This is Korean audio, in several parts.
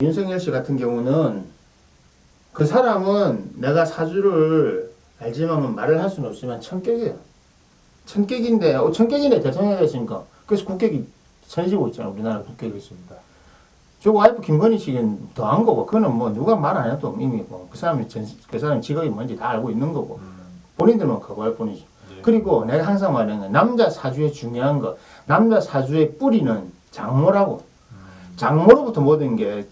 윤석열 씨 같은 경우는 그 사람은 내가 사주를 알지만 말을 할 수는 없지만 천격이에요. 천격인데 천격인데 대통령이 됐으니까 그래서 국격이 천해지고 있잖아. 우리나라 국격이. 그렇습니다. 저 와이프 김건희 씨는 더한 거고 그거는 뭐 누가 말 안 해도 이미 뭐 그 사람 직업이 뭔지 다 알고 있는 거고 본인들만 각오할 뿐이지. 예. 그리고 내가 항상 말하는 건 남자 사주의 중요한 거, 남자 사주의 뿌리는 장모라고. 장모로부터 모든 게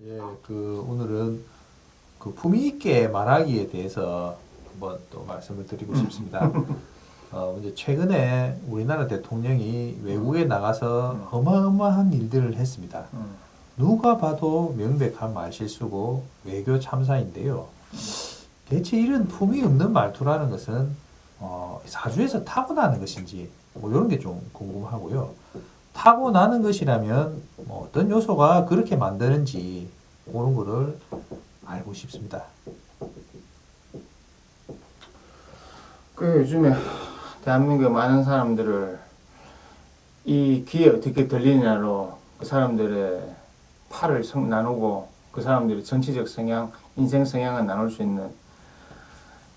예, 오늘은 그 품위 있게 말하기에 대해서 한번 또 말씀을 드리고 싶습니다. 이제 최근에 우리나라 대통령이 외국에 나가서 어마어마한 일들을 했습니다. 누가 봐도 명백한 말실수고 외교 참사인데요. 대체 이런 품위 없는 말투라는 것은 사주에서 타고나는 것인지 뭐 이런 게 좀 궁금하고요. 타고나는 것이라면 뭐 어떤 요소가 그렇게 만드는지 그런 거를 알고 싶습니다. 그 요즘에 대한민국 많은 사람들을 이 귀에 어떻게 들리냐로 그 사람들의 팔을 나누고 그 사람들의 정치적 성향, 인생 성향을 나눌 수 있는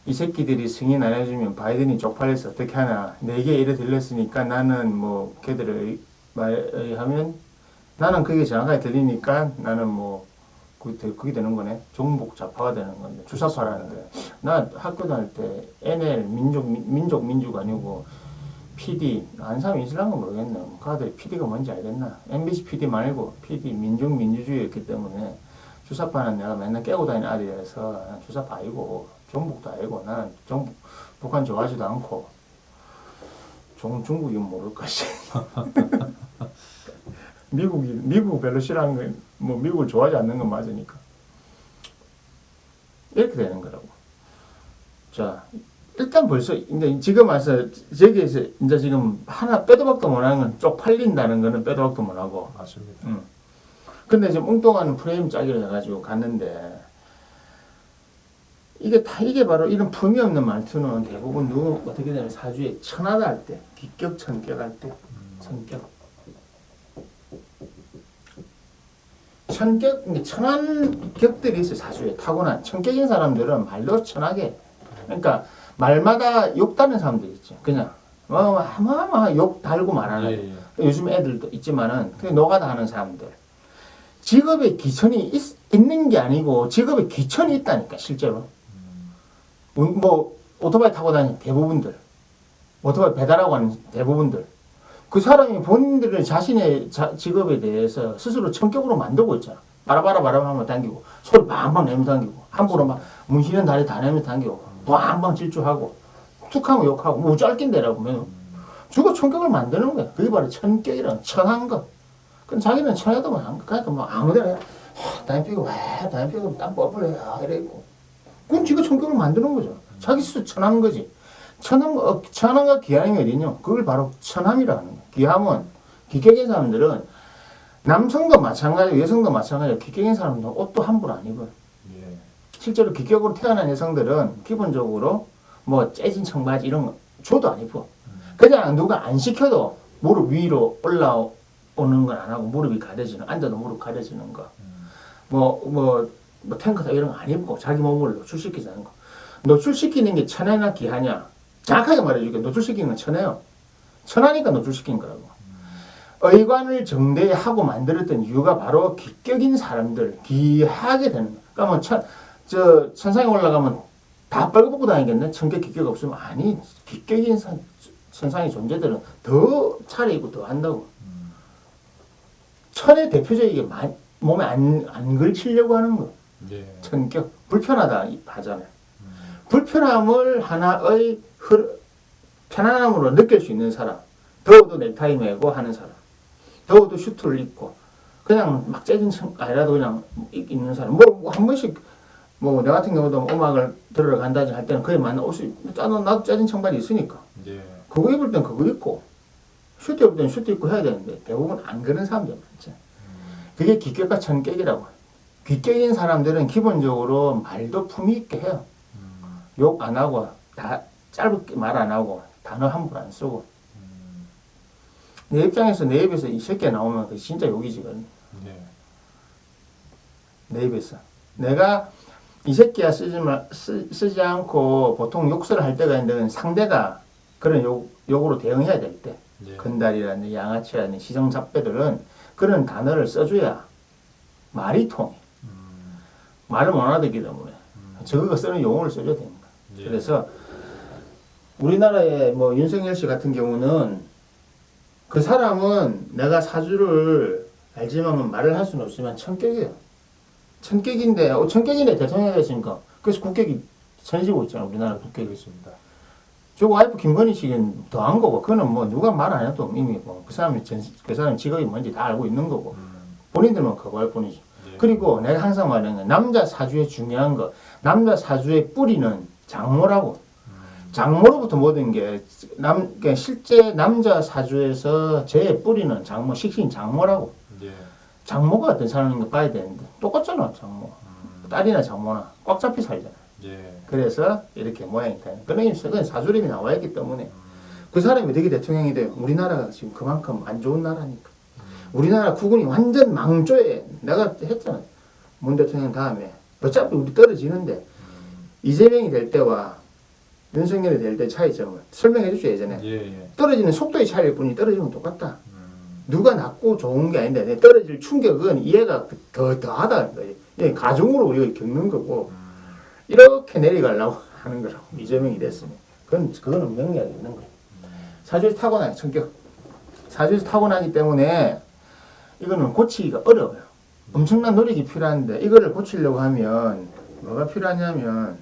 이 새끼들이 승인 안 해주면 바이든이 쪽팔려서 어떻게 하나 내게 이래 들렸으니까 나는 뭐 걔들을 말하면 나는 그게 정확하게 들리니까 나는 뭐 그게 되는 거네. 종북 좌파가 되는 건데 주사파라는데 나 학교 다닐 때 NL 민주가 아니고 PD 안 사람 있을란 건 모르겠네. 가들 PD가 뭔지 알겠나? MBC PD 말고 PD 민주주의였기 때문에 주사파는 내가 맨날 깨고 다니는 아들이라서 주사파 아니고 종북도 아니고 나는 북한 좋아하지도 않고 중국이면 모를 것이. 미국 별로 싫어하는 건, 뭐, 미국을 좋아하지 않는 건 맞으니까. 이렇게 되는 거라고. 자, 일단 벌써, 이제 지금 와서, 저기에서, 이제 지금 하나 빼도 박도 못하는 건 쪽팔린다는 거는 빼도 박도 못하고. 맞습니다. 근데 지금 엉뚱한 프레임 짜기를 해가지고 갔는데, 이게 바로 이런 품위 없는 말투는 대부분 어떻게 되면 사주에 천하다 할 때, 기격 천격 할 때, 성격. 천한 격들이 있어요. 사주에 타고난 천격인 사람들은 말도 천하게, 그러니까 말마다 욕다는 사람들 있죠. 그냥 욕 달고 말하는. 예. 요즘 애들도 있지만은 그냥 노가다 하는 사람들. 직업에 기천이 있는 게 아니고 직업에 기천이 있다니까 실제로. 뭐 오토바이 타고 다니는 대부분들, 오토바이 배달하고 하는 대부분들. 그 사람이 본인들의 자신의 직업에 대해서 스스로 천격으로 만들고 있잖아. 바라바라 하면 당기고, 소리 방방 내면 당기고, 함부로 막 문신은 다리 다 내면 당기고, 방방 질주하고, 툭 하면 욕하고, 뭐 짧긴데라고 보면, 주고 천격을 만드는 거야. 그게 바로 천격이란 천한 거. 그럼 자기는 천해도 뭐, 그러니까 뭐 아무데나, 담배 피고, 담배 피고, 땀 뻘뻘해, 이래있고. 그건 지가 천격을 만드는 거죠. 자기 스스로 천한 거지. 천함과 귀함이 어디냐? 그걸 바로 천함이라 하는 거야. 귀함은, 기격인 사람들은 남성도 마찬가지고 여성도 마찬가지고 기격인 사람도 옷도 함부로 안 입어요. 예. 실제로 기격으로 태어난 여성들은 기본적으로 뭐 재진 청바지 이런 거 줘도 안 입어. 그냥 누가 안 시켜도 무릎 위로 올라오는 건 안 하고 무릎이 가려지는, 앉아도 무릎 가려지는 거. 뭐 탱크탑 이런 거 안 입고 자기 몸을 노출시키자는 거. 노출시키는 게 천해나 기하냐? 정확하게 말해줄게. 노출시키는 건 천해요. 천하니까 노출시킨 거라고. 의관을 정대하고 만들었던 이유가 바로 기격인 사람들, 귀하게 되는 거야. 그러니까 뭐 천상에 올라가면 다 빨고벗고 다니겠네? 천격 기격 없으면 아니, 기격인 천상의 존재들은 더 차려입고 더 한다고. 천의 대표적인 게 몸에 안 걸치려고 하는 거. 예. 천격. 불편하다 하잖아요. 불편함을 하나의 편안함으로 느낄 수 있는 사람. 더워도 넥타이 매고 하는 사람. 더워도 슈트를 입고. 그냥 막 재진 아니라도 그냥 입는 사람. 한 번씩, 내 같은 경우도 음악을 들으러 간다지 할 때는 그에 맞는 옷을, 나도 재진 청바지 있으니까. 예. 그거 입을 땐 그거 입고, 슈트 입을 땐 슈트 입고 해야 되는데, 대부분 안 그런 사람들 많죠. 그게 기격과 천격이라고. 기격인 사람들은 기본적으로 말도 품위 있게 해요. 욕 안 하고, 다 짧게 말 안 하고 단어 함부로 안 쓰고 내 입장에서 내 입에서 이 새끼 나오면 그 진짜 욕이지거든. 네. 내 입에서 내가 이 새끼야 쓰지 않고 보통 욕설을 할 때가 있는데 상대가 그런 욕으로 대응해야 될 때 네. 건달이라든지 양아치라든지 시정잡배들은 그런 단어를 써줘야 말이 통해. 말을 못 알아듣기 때문에 저거가 쓰는 용어를 써줘야 됩니다. 예. 그래서 우리나라의 뭐 윤석열 씨 같은 경우는 그 사람은 내가 사주를 알지만 말을 할 수는 없지만 천격이에요. 천격인데 천격인데 대통령이 됐으니까 그래서 국격이 천해지고 있잖아. 우리나라 국격이. 그렇습니다. 저 와이프 김건희 씨는 더한 거고 그거는 뭐 누가 말 안 해도 이미 뭐 그 사람 직업이 뭔지 다 알고 있는 거고 본인들만 그거 할 뿐이지. 예. 그리고 내가 항상 말하는 건 남자 사주의 중요한 거 남자 사주의 뿌리는 장모라고. 장모로부터 모든 게 그러니까 실제 남자 사주에서 제의 뿌리는 장모, 식신 장모라고. 예. 장모가 어떤 사람인가 봐야 되는데 똑같잖아 장모. 딸이나 장모나 꽉 잡혀 살잖아. 예. 그래서 이렇게 모양이 되는. 그건 사주림이 나와 있기 때문에 그 사람이 어떻게 대통령이 돼요? 우리나라가 지금 그만큼 안 좋은 나라니까. 우리나라 국군이 완전 망조에 내가 했잖아. 문 대통령 다음에 어차피 우리 떨어지는데 이재명이 될 때와 윤석열이 될 때 차이점을 설명해 주죠 예전에. 예. 떨어지는 속도의 차이일 뿐이 떨어지는 건 똑같다. 누가 낫고 좋은 게 아닌데 떨어질 충격은 이해가 더하다는 거지. 이게 가중으로 우리가 겪는 거고 이렇게 내려가려고 하는 거라고. 이재명이 됐으니 그거는 명리학이 있는 거예요. 사주에서 타고나요 성격. 사주에서 타고나기 때문에 이거는 고치기가 어려워요. 엄청난 노력이 필요한데 이거를 고치려고 하면 뭐가 필요하냐면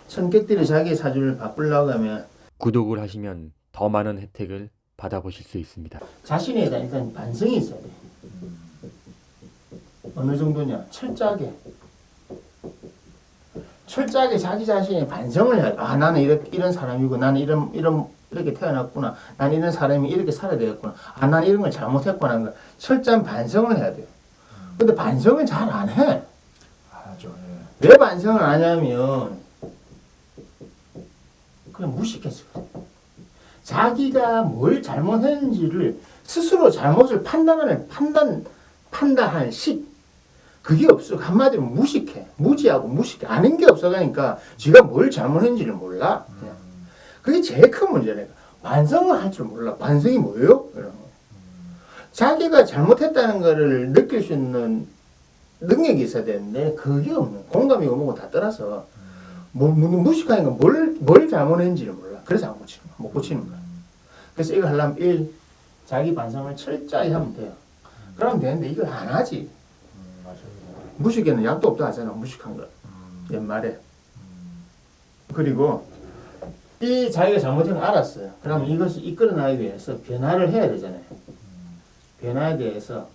천격들이 자기의 사주를 바꾸려고 하면 구독을 하시면 더 많은 혜택을 받아보실 수 있습니다. 자신에 대한 일단 반성이 있어야 돼. 어느 정도냐? 철저하게 자기 자신의 반성을 해야 돼. 아, 나는 이런 사람이고, 나는 이렇게 태어났구나. 나는 이런 사람이 이렇게 살아야 되겠구나. 아, 나는 이런 걸 잘못했구나. 하는 걸 철저한 반성을 해야 돼요. 근데 반성을 잘 안 해. 하죠. 왜 반성을 안 하냐면, 그냥 무식해서 그래. 자기가 뭘 잘못했는지를 스스로 잘못을 판단할 그게 없어. 한마디로 무식해. 무지하고 무식해. 아는 게 없어가니까 지가 뭘 잘못했는지를 몰라. 그냥. 그게 제일 큰 문제네. 반성을 할 줄 몰라. 반성이 뭐예요? 이런 거. 자기가 잘못했다는 거를 느낄 수 있는 능력이 있어야 되는데 그게 없는. 공감이고 뭐고 다 떠나서 무식하니까 뭘 잘못했는지를 몰라. 그래서 안 고치는 거야. 못 고치는 거야. 그래서 이걸 하려면 자기 반성을 철저히 하면 돼요. 그러면 되는데 이걸 안 하지. 무식에는 약도 없다 하잖아. 무식한 거. 옛말에. 그리고 이 자기가 잘못한 걸 알았어요. 그러면 이것을 이끌어나가기 위해서 변화를 해야 되잖아요. 변화에 대해서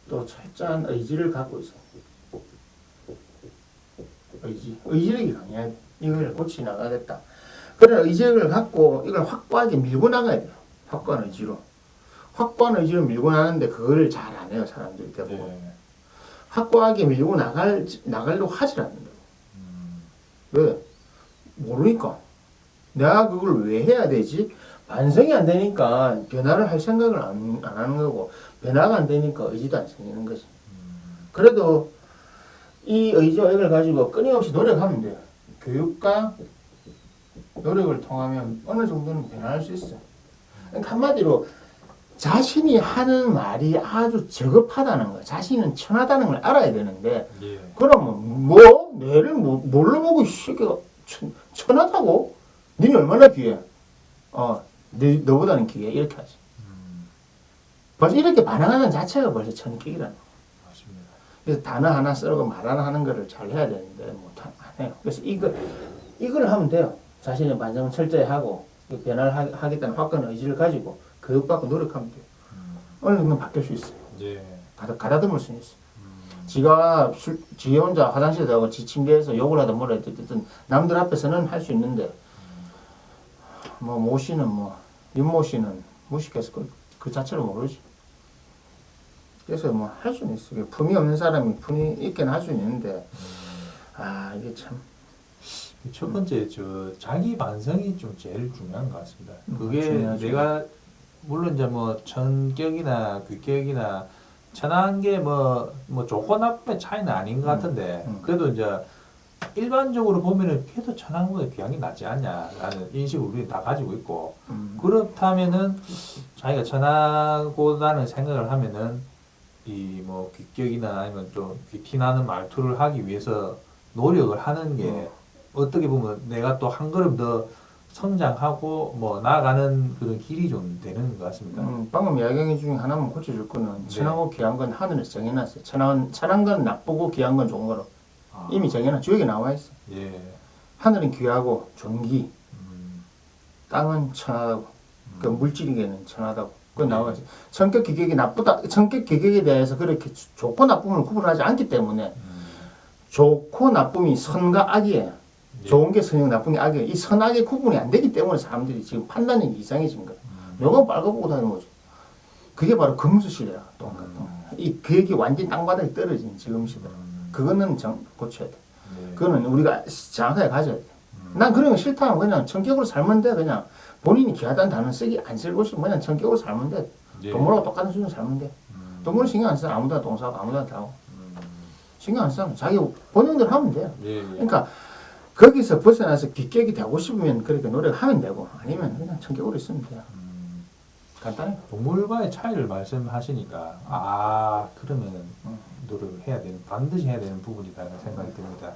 또 철저한 의지를 갖고 있어요. 의지력이 강해야 돼. 이걸 고치 나가겠다. 그런 의지력을 갖고 이걸 확고하게 밀고 나가야 돼요. 확고한 의지로. 확고한 의지로 밀고 나가는데 그거를 잘 안 해요. 사람들이 대부분. 네. 확고하게 밀고 나가려고 하질 않는다. 왜? 모르니까. 내가 그걸 왜 해야 되지? 반성이 안 되니까 변화를 할 생각을 안 하는 거고, 변화가 안 되니까 의지도 안 생기는 거지. 그래도 이 의지와 이걸 가지고 끊임없이 노력하면 돼요. 교육과 노력을 통하면 어느 정도는 변화할 수 있어요. 그러니까 한마디로 자신이 하는 말이 아주 저급하다는 거, 자신은 천하다는 걸 알아야 되는데, 예. 그러면 내를 뭘로 보고 이 새끼가 천하다고? 니는 얼마나 귀해? 너보다는 귀해. 이렇게 하지. 벌써 이렇게 반응하는 자체가 벌써 천기라는 거. 맞습니다. 그래서 단어 하나 쓰고 말 하나 하는 거를 잘 해야 되는데 안 해요. 그래서 이걸 하면 돼요. 자신의 반성을 철저히 하고 변화를 하겠다는 확고한 의지를 가지고 교육받고 노력하면 돼요. 어느 정도 바뀔 수 있어요. 예. 가다듬을 수 있어요. 지가 지 혼자 화장실에 가고 지 침대에서 욕을 하든 뭐라 했든 남들 앞에서는 할 수 있는데 모 씨는 윤모 씨는 무식해서 그 자체를 모르지. 그래서 뭐 할 수는 있어요. 품이 없는 사람이 품이 있긴 할 수는 있는데 이게 참 첫 번째 자기 반성이 좀 제일 중요한 것 같습니다. 그게 중요하죠. 내가 물론 이제 뭐 천격이나 귀격이나 천한 게 뭐 좋고 나쁨의 차이는 아닌 것 같은데 그래도 이제 일반적으로 보면은 걔도 천한보다 귀한 게 낫지 않냐라는 인식을 우리는 다 가지고 있고 그렇다면은 자기가 천하보다는 생각을 하면은 이 뭐 귀격이나 아니면 좀 귀티나는 말투를 하기 위해서 노력을 하는 게 어떻게 보면 내가 또 한 걸음 더 성장하고 뭐 나아가는 그런 길이 좀 되는 것 같습니다. 방금 이야기 중에 하나만 고쳐줄 거는 천하고 귀한 건 하늘에서 정해놨어요. 천한 건 나쁘고 귀한 건 좋은 거로 이미 정해놔 주역에 나와 있어. 예. 하늘은 귀하고 존귀, 음, 땅은 천하다고. 그 물질에게는 천하다고. 그건 네. 나와 있어. 성격 기격이 나쁘다. 성격 기격에 대해서 그렇게 좋고 나쁨을 구분하지 않기 때문에 좋고 나쁨이 선과 악이에요. 예. 좋은 게 선이고 나쁜 게 악이에요. 이 선악의 구분이 안 되기 때문에 사람들이 지금 판단력이 이상해진 거예요. 요건 빨갛고 다니는 거죠. 그게 바로 금수시래요. 이 계획이 완전 땅바닥에 떨어진 지금 시대. 그거는 고쳐야 돼. 네. 그거는 우리가 정확하게 가져야 돼. 난 그런 거 싫다면 그냥 청격으로 살면 돼. 그냥 본인이 귀하다는 단어 쓰기 안 쓰고 싶으면 그냥 청격으로 살면 돼. 예. 동물하고 똑같은 수준 살면 돼. 동물은 신경 안 써. 아무데나 똥 싸고 아무데나 다 하고. 신경 안 써. 자기 본능대로 하면 돼요. 예. 그러니까 거기서 벗어나서 귀격이 되고 싶으면 그렇게 노력하면 되고 아니면 그냥 청격으로 있으면 돼요. 간단해. 동물과의 차이를 말씀하시니까 그러면은 노력을 해야 되는 반드시 해야 되는 부분이다라는 생각이 듭니다.